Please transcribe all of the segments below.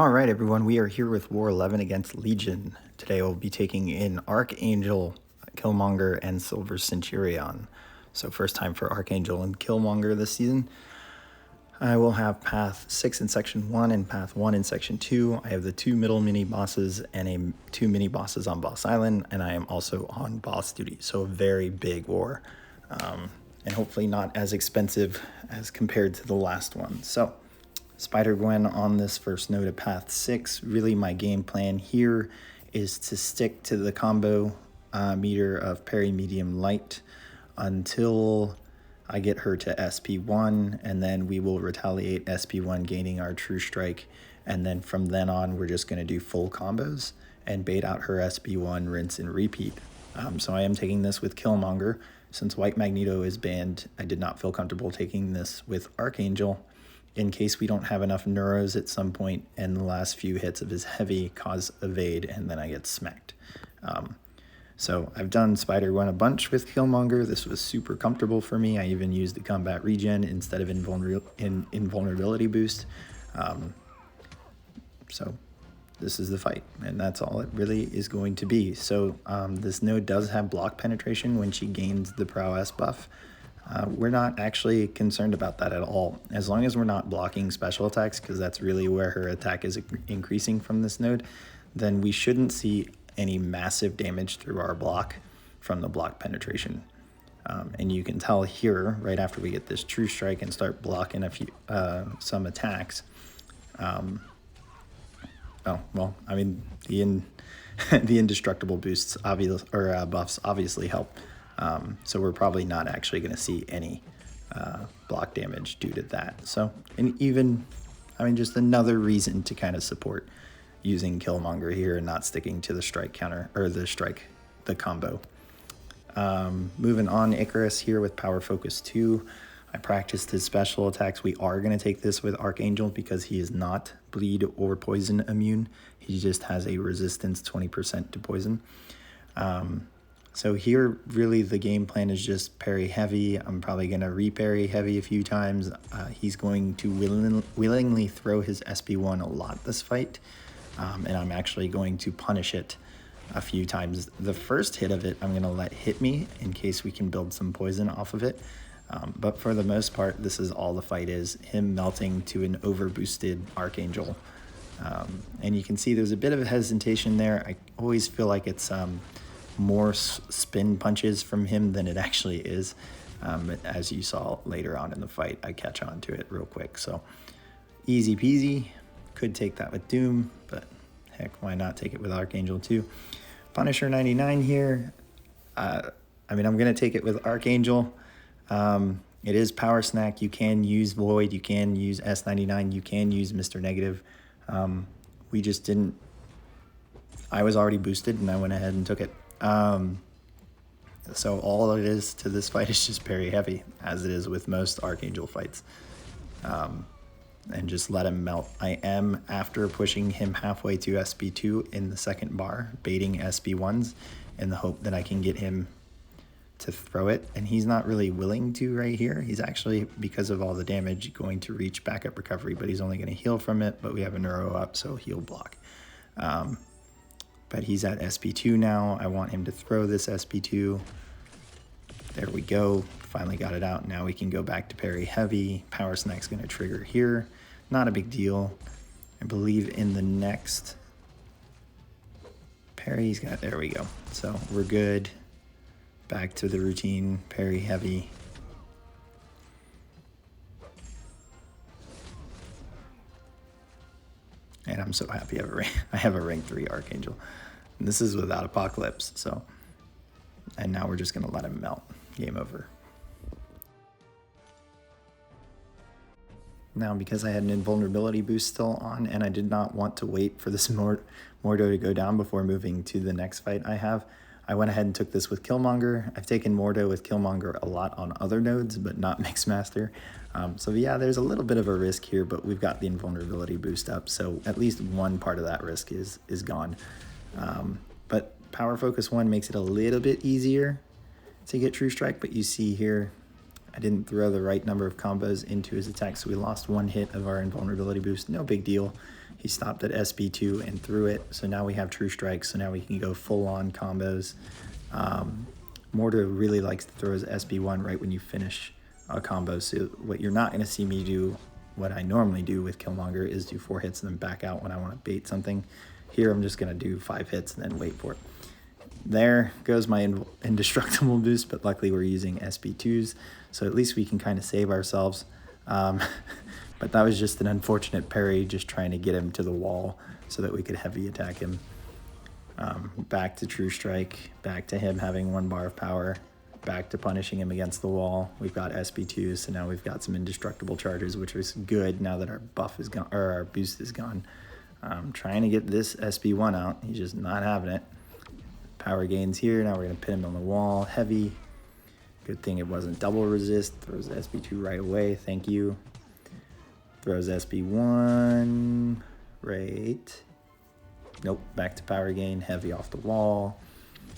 Alright everyone, we are here with War 11 against Legion. Today we'll be taking in Archangel, Killmonger, and Silver Centurion. So first time for Archangel and Killmonger this season. I will have Path 6 in Section 1 and Path 1 in Section 2. I have the 2 middle mini-bosses and 2 mini-bosses on Boss Island, and I am also on boss duty. So a very big war, and hopefully not as expensive as compared to the last one. So Spider-Gwen on this first node of Path 6. Really my game plan here is to stick to the combo meter of Parry Medium Light until I get her to SP1, and then we will retaliate SP1 gaining our True Strike, and then from then on we're just going to do full combos and bait out her SP1, rinse and repeat. So I am taking this with Killmonger. Since White Magneto is banned, I did not feel comfortable taking this with Archangel, in case we don't have enough neuros at some point and the last few hits of his heavy cause evade and then I get smacked. So I've done Spider-Gwen a bunch with Killmonger. This was super comfortable for me. I even used the combat regen instead of invulnerability boost. So this is the fight, and that's all it really is going to be. So this node does have block penetration when she gains the prowess buff. We're not actually concerned about that at all, as long as we're not blocking special attacks, because that's really where her attack is increasing from this node. Then we shouldn't see any massive damage through our block from the block penetration. And you can tell here, right after we get this True Strike and start blocking a few some attacks. The indestructible boosts buffs obviously help. So we're probably not actually going to see any block damage due to that. So, and even, just another reason to kind of support using Killmonger here and not sticking to the strike counter, or the combo. Moving on, Ikaris here with Power Focus 2. I practiced his special attacks. We are going to take this with Archangel because he is not bleed or poison immune. He just has a resistance 20% to poison. So here, really, the game plan is just parry heavy. I'm probably going to re-parry heavy a few times. He's going to willingly throw his SP1 a lot this fight, and I'm actually going to punish it a few times. The first hit of it, I'm going to let hit me in case we can build some poison off of it. But for the most part, this is all the fight is, him melting to an overboosted Archangel. And you can see there's a bit of a hesitation there. I always feel like it's more spin punches from him than it actually is. As you saw later on in the fight, I catch on to it real quick. So easy peasy. Could take that with Doom, but heck, why not take it with Archangel too? Punisher 99 here. I'm going to take it with Archangel. It is Power Snack. You can use Void. You can use S99. You can use Mr. Negative. We just didn't. I was already boosted, and I went ahead and took it. So all it is to this fight is just parry heavy, as it is with most Archangel fights, and just let him melt. I am, after pushing him halfway to SP2 in the second bar, baiting SP1s in the hope that I can get him to throw it, and he's not really willing to right here. He's actually, because of all the damage, going to reach backup recovery, but he's only going to heal from it, but we have a neuro up, so he'll block. But he's at SP2 now. I want him to throw this SP2. There we go. Finally got it out. Now we can go back to parry heavy. Power Snack's going to trigger here. Not a big deal. I believe in the next parry, he's got, there we go. So we're good. Back to the routine, parry heavy. And I'm so happy I have a rank 3 Archangel. And this is without Apocalypse, so. And now we're just going to let him melt. Game over. Now, because I had an invulnerability boost still on, and I did not want to wait for this Mordo to go down before moving to the next fight I have, I went ahead and took this with Killmonger. I've taken Mordo with Killmonger a lot on other nodes, but not Mixmaster. So yeah, there's a little bit of a risk here, but we've got the invulnerability boost up, so at least one part of that risk is gone. But Power Focus 1 makes it a little bit easier to get True Strike, but you see here, I didn't throw the right number of combos into his attack, so we lost one hit of our invulnerability boost. No big deal. He stopped at SB2 and threw it. So now we have True Strike. So now we can go full on combos. Mordo really likes to throw his SB1 right when you finish a combo. So what you're not going to see me do, what I normally do with Killmonger, is do 4 hits and then back out when I want to bait something. Here I'm just going to do 5 hits and then wait for it. There goes my indestructible boost, but luckily we're using SB2s, so at least we can kind of save ourselves. But that was just an unfortunate parry, just trying to get him to the wall so that we could heavy attack him. Back to True Strike, back to him having 1 bar of power, back to punishing him against the wall. We've got SB2s, so now we've got some indestructible charges, which is good now that our buff is gone, or our boost is gone. Trying to get this SB1 out. He's just not having it. Power gains here. Now we're going to pin him on the wall. Heavy. Good thing it wasn't double resist. Throws SB2 right away. Thank you. Throws SB1. Right. Nope. Back to power gain. Heavy off the wall.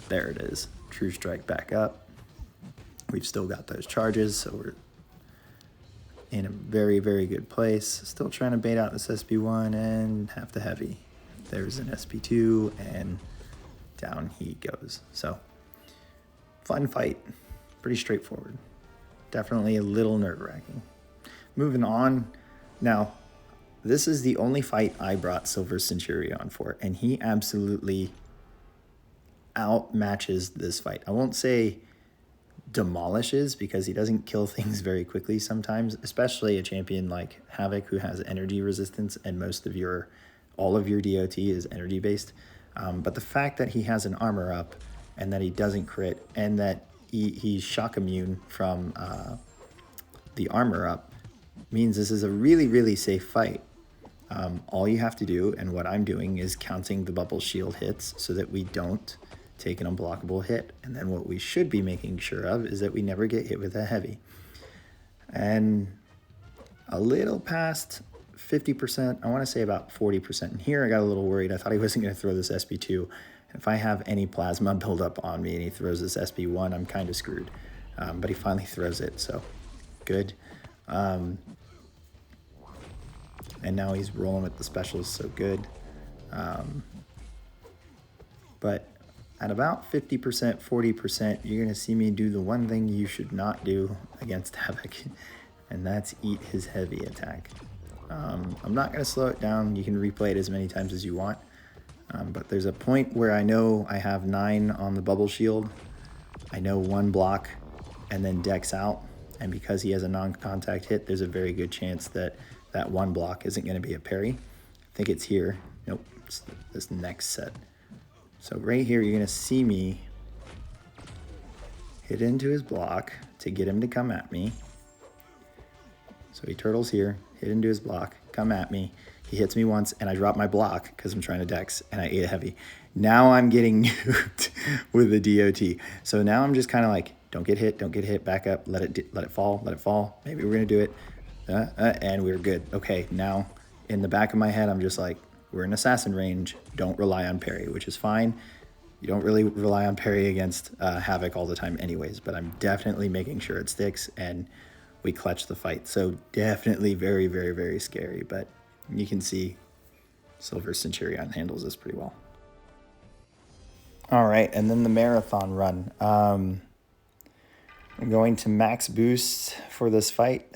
There it is. True Strike back up. We've still got those charges, so we're in a very, very good place. Still trying to bait out this SB1 and have the heavy. There's an SB2 and down he goes. So fun fight, pretty straightforward. Definitely a little nerve-wracking. Moving on. Now, this is the only fight I brought Silver Centurion for, and he absolutely outmatches this fight. I won't say demolishes, because he doesn't kill things very quickly sometimes, especially a champion like Havok, who has energy resistance and all of your DOT is energy based. But the fact that he has an armor up and that he doesn't crit and that he's shock immune from the armor up means this is a really, really safe fight. All you have to do, and what I'm doing, is counting the bubble shield hits so that we don't take an unblockable hit. And then what we should be making sure of is that we never get hit with a heavy. And a little past 50%, I want to say about 40%. And here I got a little worried. I thought he wasn't going to throw this SB2. And if I have any plasma build up on me and he throws this SB1, I'm kind of screwed. But he finally throws it, so good. And now he's rolling with the specials, so good. But at about 50%, 40%, you're going to see me do the one thing you should not do against Havok, and that's eat his heavy attack. I'm not going to slow it down. You can replay it as many times as you want. But there's a point where I know I have 9 on the bubble shield. I know 1 block and then Dex out. And because he has a non-contact hit, there's a very good chance that that 1 block isn't going to be a parry. I think it's here. Nope, it's this next set. So right here, you're going to see me hit into his block to get him to come at me. So he turtles here, hit into his block, come at me. He hits me once, and I drop my block because I'm trying to Dex, and I ate a heavy. Now I'm getting nuked with the DOT. So now I'm just kind of like, don't get hit, back up, let it fall. Maybe we're going to do it. And we're good. Okay, now in the back of my head, I'm just like, we're in assassin range. Don't rely on parry, which is fine. You don't really rely on parry against Havok all the time anyways, but I'm definitely making sure it sticks and we clutch the fight. So definitely very, very, very scary, but you can see Silver Centurion handles this pretty well. All right, and then the marathon run. I'm going to max boost for this fight.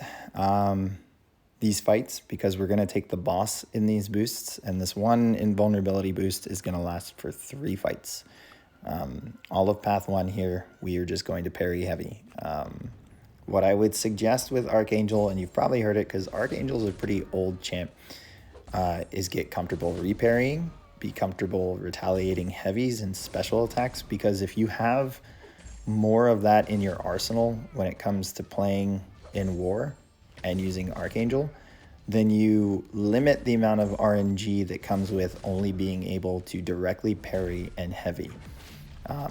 These fights, because we're going to take the boss in these boosts, and this one invulnerability boost is going to last for 3 fights. All of path 1 here, we are just going to parry heavy. What I would suggest with Archangel, and you've probably heard it because Archangel's a pretty old champ, is get comfortable reparrying, be comfortable retaliating heavies and special attacks, because if you have more of that in your arsenal when it comes to playing in war and using Archangel, then you limit the amount of RNG that comes with only being able to directly parry and heavy.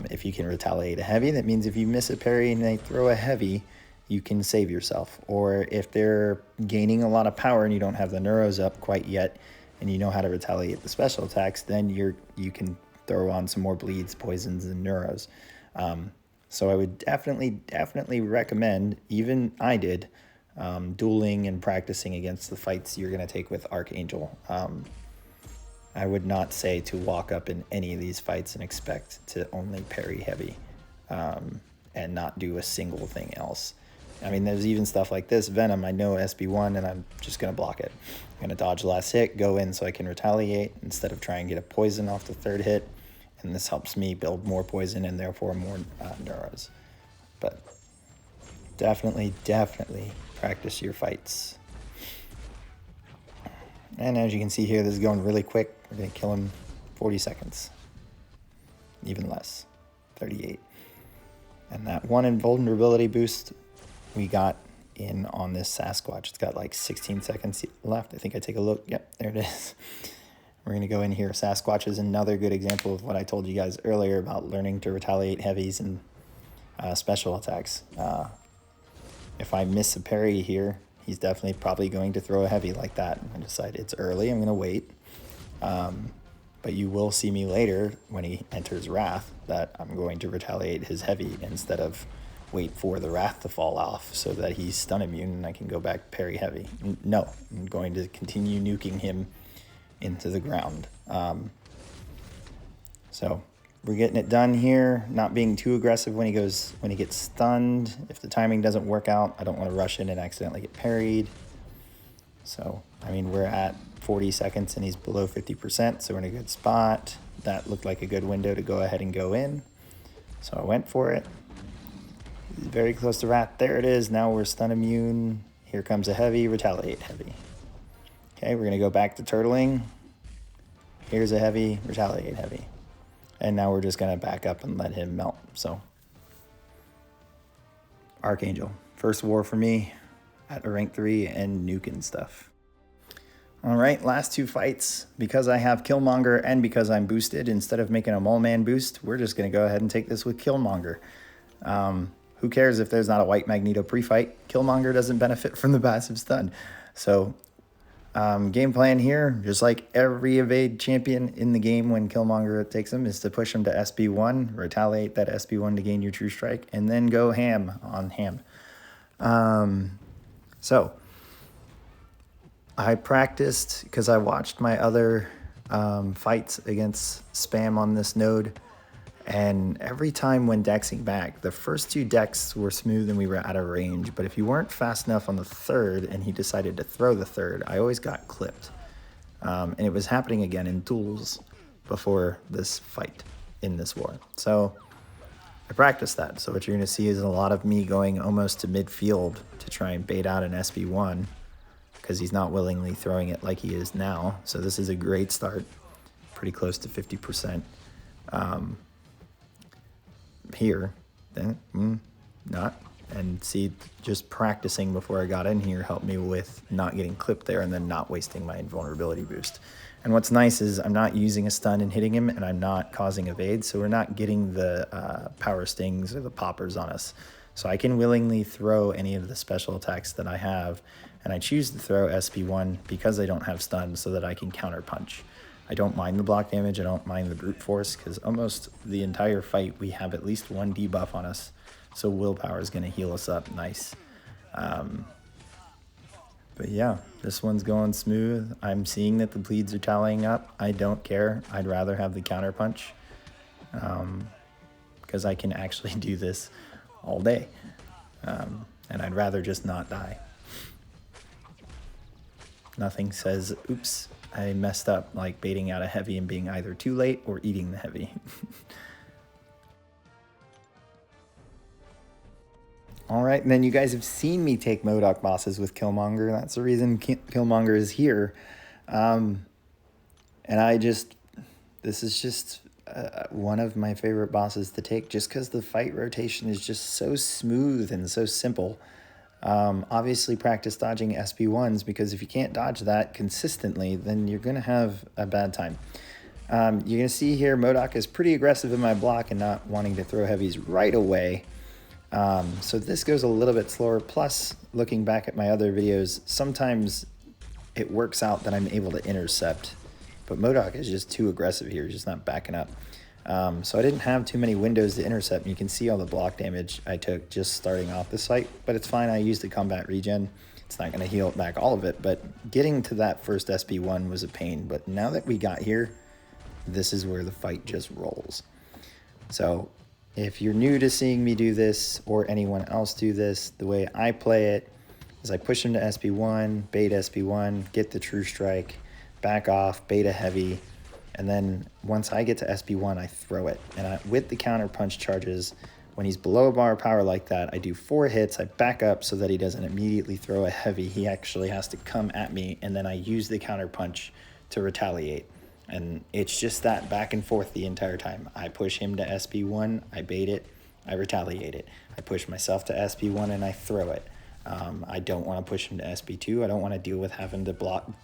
If you can retaliate a heavy, that means if you miss a parry and they throw a heavy, you can save yourself. Or if they're gaining a lot of power and you don't have the neuros up quite yet and you know how to retaliate the special attacks, then you can throw on some more bleeds, poisons, and neuros. So I would definitely recommend, even I did, dueling and practicing against the fights you're going to take with Archangel. I would not say to walk up in any of these fights and expect to only parry heavy and not do a single thing else. I mean, there's even stuff like this. Venom, I know SB1, and I'm just going to block it. I'm going to dodge the last hit, go in so I can retaliate instead of trying to get a poison off the third hit. And this helps me build more poison and therefore more neuros. But definitely practice your fights. And as you can see here, this is going really quick. We're going to kill him 40 seconds. Even less, 38. And that one invulnerability boost we got in on this Sasquatch. It's got like 16 seconds left. I think I take a look. Yep, there it is. We're going to go in here. Sasquatch is another good example of what I told you guys earlier about learning to retaliate heavies and special attacks. If I miss a parry here, he's definitely probably going to throw a heavy like that. I decide it's early, I'm going to wait. But you will see me later when he enters Wrath that I'm going to retaliate his heavy instead of wait for the Wrath to fall off so that he's stun immune and I can go back parry heavy. No, I'm going to continue nuking him into the ground. So we're getting it done here, not being too aggressive when he gets stunned. If the timing doesn't work out, I don't want to rush in and accidentally get parried. So, I mean, we're at 40 seconds and he's below 50%, so we're in a good spot. That looked like a good window to go ahead and go in. So I went for it. He's very close to Wrath. There it is. Now we're stun immune. Here comes a heavy, retaliate heavy. Okay, we're going to go back to turtling. Here's a heavy, retaliate heavy. And now we're just going to back up and let him melt. So, Archangel. First war for me at a rank 3 and nuking stuff. All right, last two fights. Because I have Killmonger and because I'm boosted, instead of making a Mole Man boost, we're just going to go ahead and take this with Killmonger. Who cares if there's not a White Magneto pre-fight? Killmonger doesn't benefit from the passive stun. So, game plan here, just like every evade champion in the game when Killmonger takes him, is to push him to SB1, retaliate that SB1 to gain your true strike, and then go ham on ham. So I practiced because I watched my other fights against spam on this node, and every time when dexing back, the first two decks were smooth and we were out of range, but if you weren't fast enough on the third and he decided to throw the third, I always got clipped. And it was happening again in duels before this fight in this war. So I practiced that. So what you're going to see is a lot of me going almost to midfield to try and bait out an SB1 because he's not willingly throwing it like he is now. So this is a great start, pretty close to 50%. Here, then not, and see, just practicing before I got in here helped me with not getting clipped there and then not wasting my invulnerability boost. And what's nice is I'm not using a stun and hitting him, and I'm not causing evade, so we're not getting the power stings or the poppers on us. So I can willingly throw any of the special attacks that I have, and I choose to throw SB1 because I don't have stun so that I can counter punch. I don't mind the block damage, I don't mind the brute force, because almost the entire fight we have at least one debuff on us, so willpower is going to heal us up nice. But yeah, this one's going smooth. I'm seeing that the bleeds are tallying up. I don't care. I'd rather have the counter punch, because I can actually do this all day, and I'd rather just not die. Nothing says, oops, I messed up, like baiting out a heavy and being either too late or eating the heavy. All right, and then you guys have seen me take Modok bosses with Killmonger. That's the reason Killmonger is here. And this is just one of my favorite bosses to take just because the fight rotation is just so smooth and so simple. Obviously practice dodging SB1s, because if you can't dodge that consistently, then you're going to have a bad time. You're going to see here Modok is pretty aggressive in my block and not wanting to throw heavies right away. So this goes a little bit slower. Plus, looking back at my other videos, sometimes it works out that I'm able to intercept, but Modok is just too aggressive here. He's just not backing up. So I didn't have too many windows to intercept, and you can see all the block damage I took just starting off this fight, but it's fine. I used the combat regen. It's not going to heal back all of it, but getting to that first SP1 was a pain. But now that we got here, this is where the fight just rolls. So if you're new to seeing me do this or anyone else do this, the way I play it is I push him to SP1, bait SP1, get the true strike, back off, bait a heavy, and then once I get to SP1, I throw it. And with the counter punch charges, when he's below a bar of power like that, I do 4 hits, I back up so that he doesn't immediately throw a heavy. He actually has to come at me, and then I use the counter punch to retaliate. And it's just that back and forth the entire time. I push him to SP1, I bait it, I retaliate it. I push myself to SP1 and I throw it. I don't want to push him to SP2. I don't want to deal with having to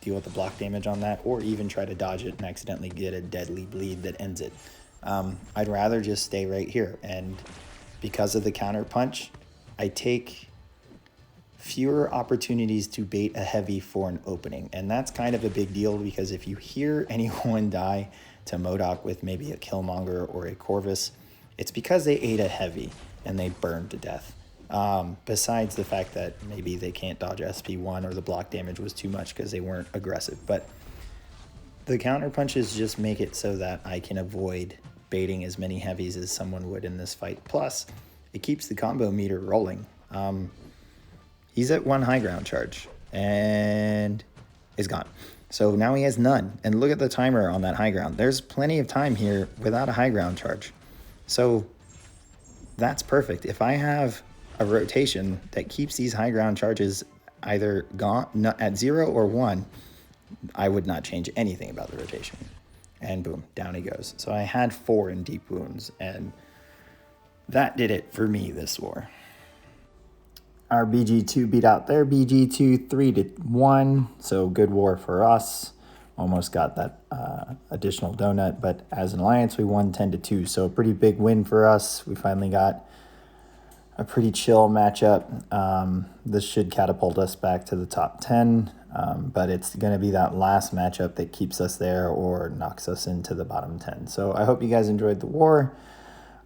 deal with the block damage on that, or even try to dodge it and accidentally get a deadly bleed that ends it. I'd rather just stay right here. And because of the counter punch, I take fewer opportunities to bait a heavy for an opening. And that's kind of a big deal, because if you hear anyone die to Modok with maybe a Killmonger or a Corvus, it's because they ate a heavy and they burned to death. Besides the fact that maybe they can't dodge SP1 or the block damage was too much because they weren't aggressive. But the counter punches just make it so that I can avoid baiting as many heavies as someone would in this fight. Plus, it keeps the combo meter rolling. He's at 1 high ground charge and is gone. So now he has none. And look at the timer on that high ground. There's plenty of time here without a high ground charge. So that's perfect. If I have a rotation that keeps these high ground charges either gone at 0 or 1, I would not change anything about the rotation. And boom, down he goes. So I had 4 in deep wounds, and that did it for me this war. Our BG2 beat out their BG2 3-1, so good war for us. Almost got that additional donut, but as an alliance, we won 10-2, so a pretty big win for us. We finally got a pretty chill matchup. This should catapult us back to the top 10, but it's going to be that last matchup that keeps us there or knocks us into the bottom 10. So I hope you guys enjoyed the war.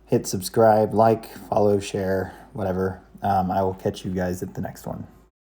Hit subscribe, like, follow, share, whatever. I will catch you guys at the next one.